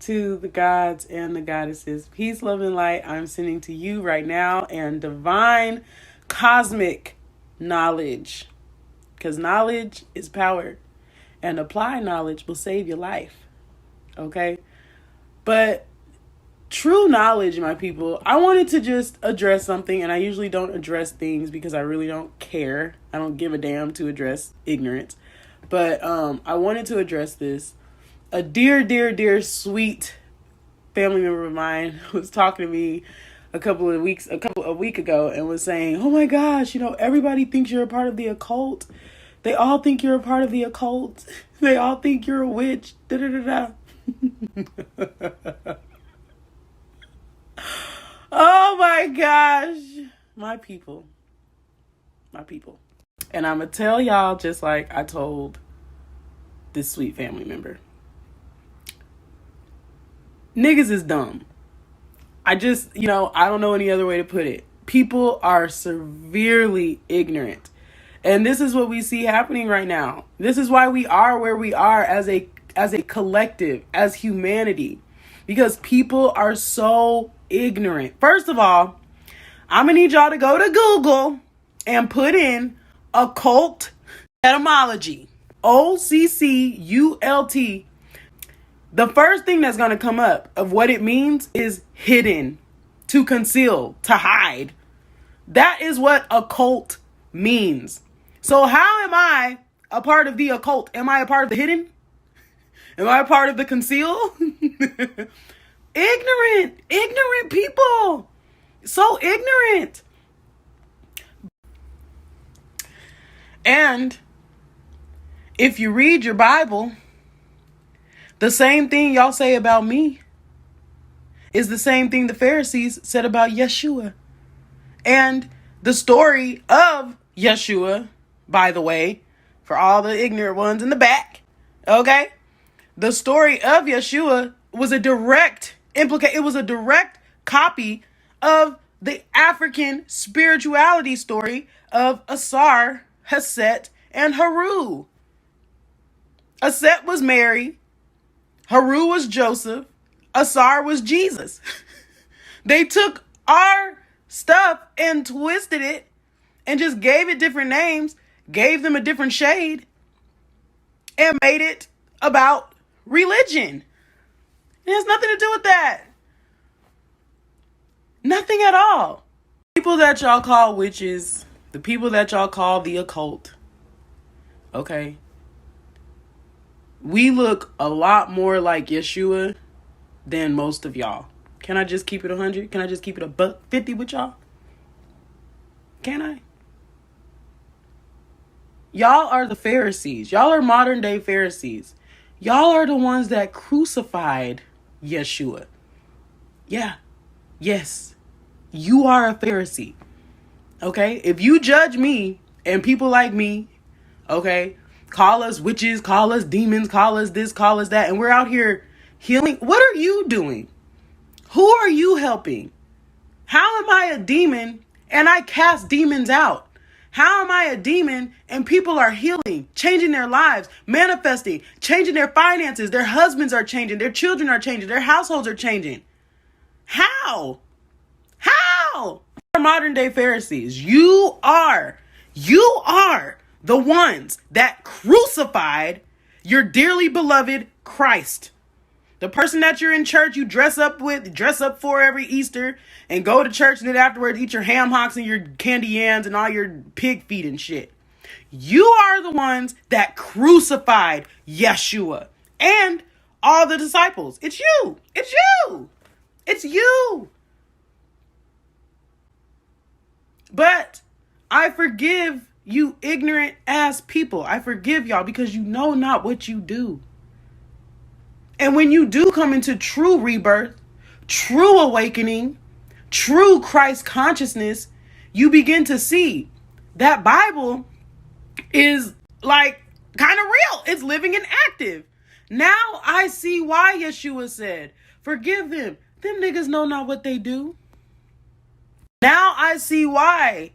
to the gods and the goddesses. Peace, love, and light I'm sending to you right now, and divine cosmic knowledge. Because knowledge is power, and applied knowledge will save your life. Okay? But true knowledge, my people, I wanted to just address something, and I usually don't address things because I really don't care. I don't give a damn to address ignorance. But I wanted to address this. A dear, sweet family member of mine was talking to me a week ago and was saying, oh my gosh, everybody thinks you're a part of the occult. They all think you're a part of the occult. They all think you're a witch. Da da da da. Oh my gosh. My people. And I'm going to tell y'all just like I told this sweet family member. Niggas is dumb. I don't know any other way to put it. People are severely ignorant. And this is what we see happening right now. This is why we are where we are as a collective, as humanity. Because people are so ignorant. First of all, I'm going to need y'all to go to Google and put in occult etymology. OCCULT. The first thing that's going to come up of what it means is hidden, to conceal, to hide. That is what occult means. So how am I a part of the occult? Am I a part of the hidden? Am I a part of the conceal? Ignorant people. So ignorant. And if you read your Bible, the same thing y'all say about me is the same thing the Pharisees said about Yeshua. And the story of Yeshua, by the way, for all the ignorant ones in the back, okay? The story of Yeshua was a direct copy of the African spirituality story of Asar, Haset, and Haru. Aset was Mary. Haru was Joseph. Asar was Jesus. They took our stuff and twisted it and just gave it different names, gave them a different shade, and made it about religion. It has nothing to do with that. Nothing at all. People that y'all call witches, the people that y'all call the occult, okay? We look a lot more like Yeshua than most of y'all. Can I just keep it 100? Can I just keep it $150 with y'all? Can I? Y'all are the Pharisees. Y'all are modern day Pharisees. Y'all are the ones that crucified Yeshua. Yeah. Yes. You are a Pharisee. Okay? If you judge me and people like me, okay, call us witches, call us demons, call us this, call us that, and we're out here healing. What are you doing? Who are you helping? How am I a demon and I cast demons out? How am I a demon and people are healing, changing their lives, manifesting, changing their finances, their husbands are changing, their children are changing, their households are changing? How? Modern day Pharisees, you are the ones that crucified your dearly beloved Christ. The person that you're in church, you dress up for every Easter and go to church and then afterwards eat your ham hocks and your candy yams and all your pig feet and shit. You are the ones that crucified Yeshua and all the disciples. It's you. But I forgive you ignorant ass people. I forgive y'all because you know not what you do. And when you do come into true rebirth, true awakening, true Christ consciousness, you begin to see that Bible is like kind of real. It's living and active. Now I see why Yeshua said, forgive them. Them niggas know not what they do. Now I see why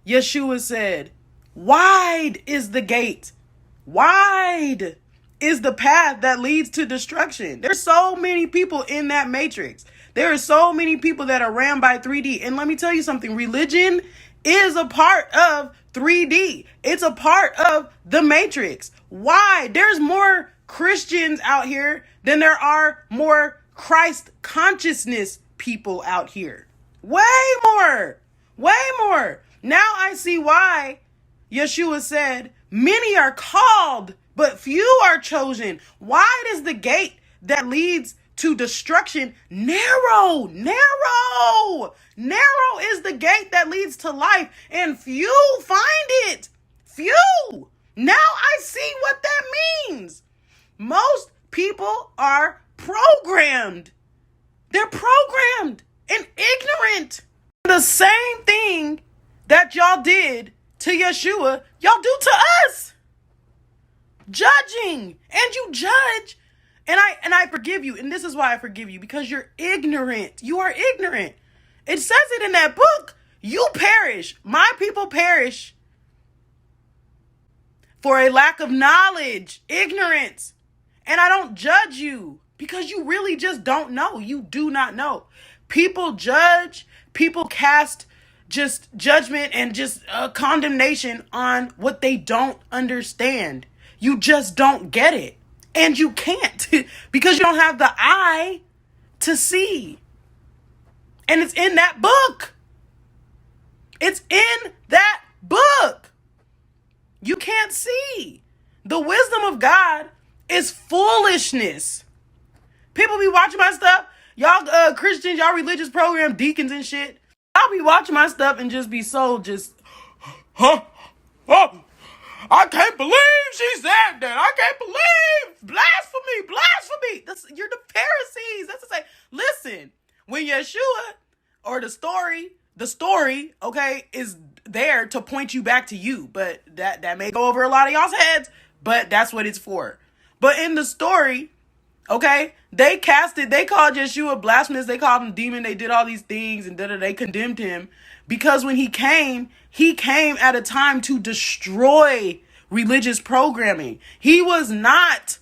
Yeshua said, wide is the gate. Wide is the path that leads to destruction. There's so many people in that matrix. There are so many people that are ran by 3D. And let me tell you something. Religion is a part of 3D. It's a part of the matrix. Why? There's more Christians out here than there are more Christ consciousness people out here. Way more. Way more. Now I see why Yeshua said, many are called, but few are chosen. Wide is the gate that leads to destruction. Narrow is the gate that leads to life, and few find it. Few. Now I see what that means. Most people are programmed. They're programmed and ignorant. The same thing that y'all did to Yeshua, y'all do to us. Judging. And you judge. And I forgive you. And this is why I forgive you. Because you're ignorant. You are ignorant. It says it in that book. You perish. My people perish for a lack of knowledge, ignorance. And I don't judge you because you really just don't know. You do not know. People judge. People cast just judgment and just condemnation on what they don't understand. You just don't get it. And you can't because you don't have the eye to see. And it's in that book. It's in that book. You can't see. The wisdom of God is foolishness. People be watching my stuff. Y'all Christians, y'all religious program deacons and shit. I'll be watching my stuff and just be so huh? Oh, I can't believe she said that. I can't believe blasphemy. You're the Pharisees. That's to say, listen, when Yeshua or the story, okay, is there to point you back to you. But that may go over a lot of y'all's heads, but that's what it's for. But in the story, okay, they called Yeshua blasphemous, they called him demon, they did all these things, and they condemned him. Because when he came at a time to destroy religious programming. He was not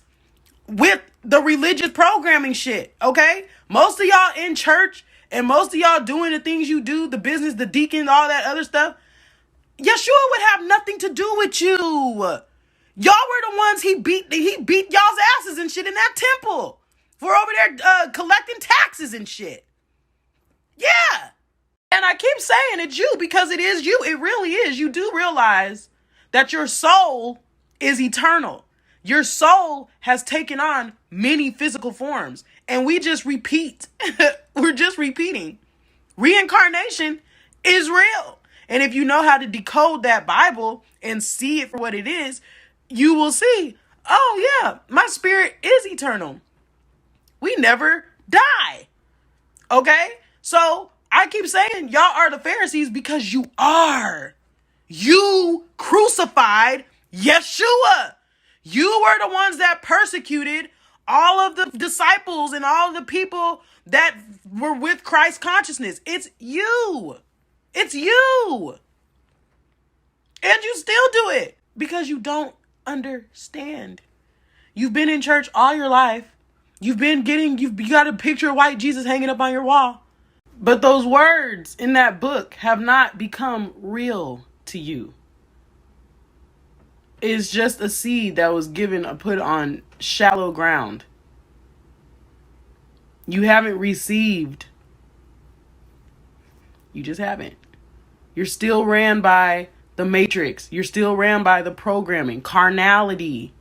with the religious programming shit, okay? Most of y'all in church and most of y'all doing the things you do, the business, the deacon, all that other stuff, Yeshua would have nothing to do with you. Y'all were the ones he beat y'all's asses and shit in that temple for over there collecting taxes and shit. Yeah. And I keep saying it's you because it is you. It really is. You do realize that your soul is eternal. Your soul has taken on many physical forms. And we just repeat. We're just repeating. Reincarnation is real. And if you know how to decode that Bible and see it for what it is, you will see, oh yeah, my spirit is eternal. We never die. Okay? So I keep saying y'all are the Pharisees because you are. You crucified Yeshua. You were the ones that persecuted all of the disciples and all of the people that were with Christ consciousness. It's you. It's you. And you still do it because you don't understand. You've been in church all your life. You got a picture of white Jesus hanging up on your wall. But those words in that book have not become real to you. It's just a seed that was put on shallow ground. You haven't received. You just haven't. You're still ran by the matrix. You're still ran by the programming, carnality.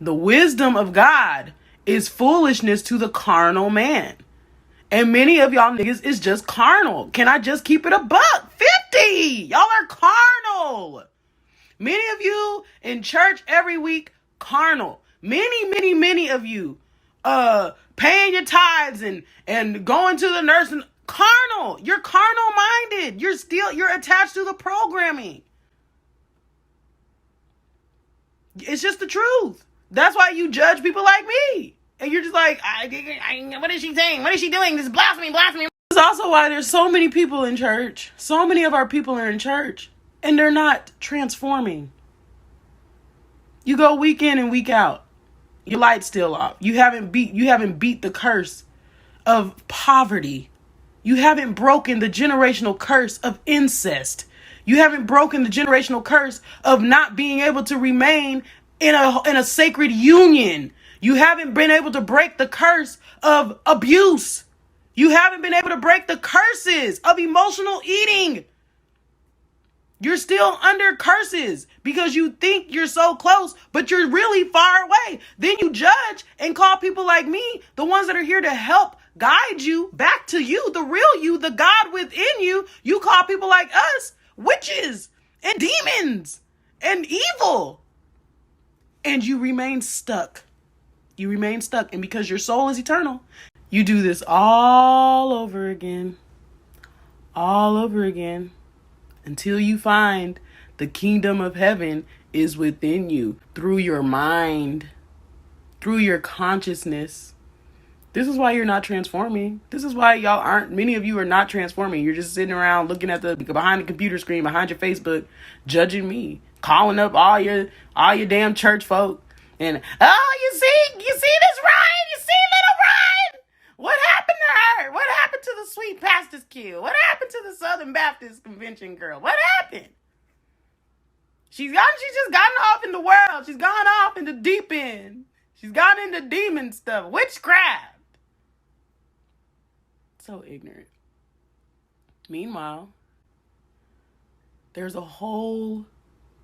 The wisdom of God is foolishness to the carnal man. And many of y'all niggas is just carnal. Can I just keep it a buck? 50! Y'all are carnal. Many of you in church every week, carnal. Many of you paying your tithes and going to the nurse and carnal. You're carnal minded. You're attached to the programming. It's just the truth. That's why you judge people like me. And you're just like, what is she saying? What is she doing? This is blasphemy. It's also why there's so many people in church. So many of our people are in church. And they're not transforming. You go week in and week out. Your light's still off. You haven't beat the curse of poverty. You haven't broken the generational curse of incest. You haven't broken the generational curse of not being able to remain in a sacred union. You haven't been able to break the curse of abuse. You haven't been able to break the curses of emotional eating. You're still under curses because you think you're so close, but you're really far away. Then you judge and call people like me, the ones that are here to help guide you back to you, the real you, the God within you. You call people like us witches and demons and evil. And you remain stuck. You remain stuck. And because your soul is eternal, you do this all over again. All over again. Until you find the kingdom of heaven is within you through your mind, through your consciousness. This is why you're not transforming. This is why many of you are not transforming. You're just sitting around looking at behind the computer screen, behind your Facebook, judging me, calling up all your damn church folk. And, you see this Ryan? You see little Ryan? What happened to her? What happened to the sweet pastor's kid? What happened to the Southern Baptist Convention girl? What happened? She's just gotten off in the world. She's gone off in the deep end. She's gone into demon stuff, witchcraft. So ignorant. Meanwhile, there's a whole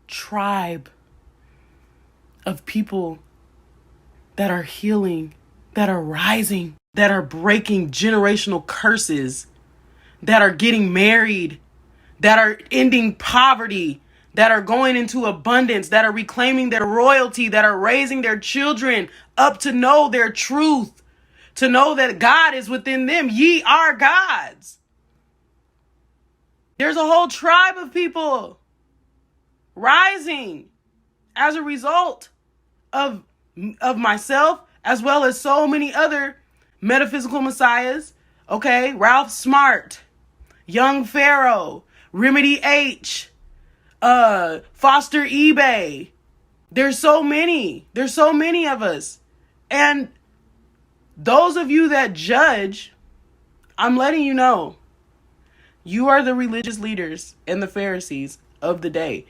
tribe of people that are healing, that are rising, that are breaking generational curses, that are getting married, that are ending poverty, that are going into abundance, that are reclaiming their royalty, that are raising their children up to know their truth, to know that God is within them. Ye are gods. There's a whole tribe of people rising as a result of myself, as well as so many other metaphysical messiahs. Okay, Ralph Smart, Young Pharaoh, Remedy H, Foster eBay. There's so many of us. And those of you that judge, I'm letting you know, you are the religious leaders and the Pharisees of that day.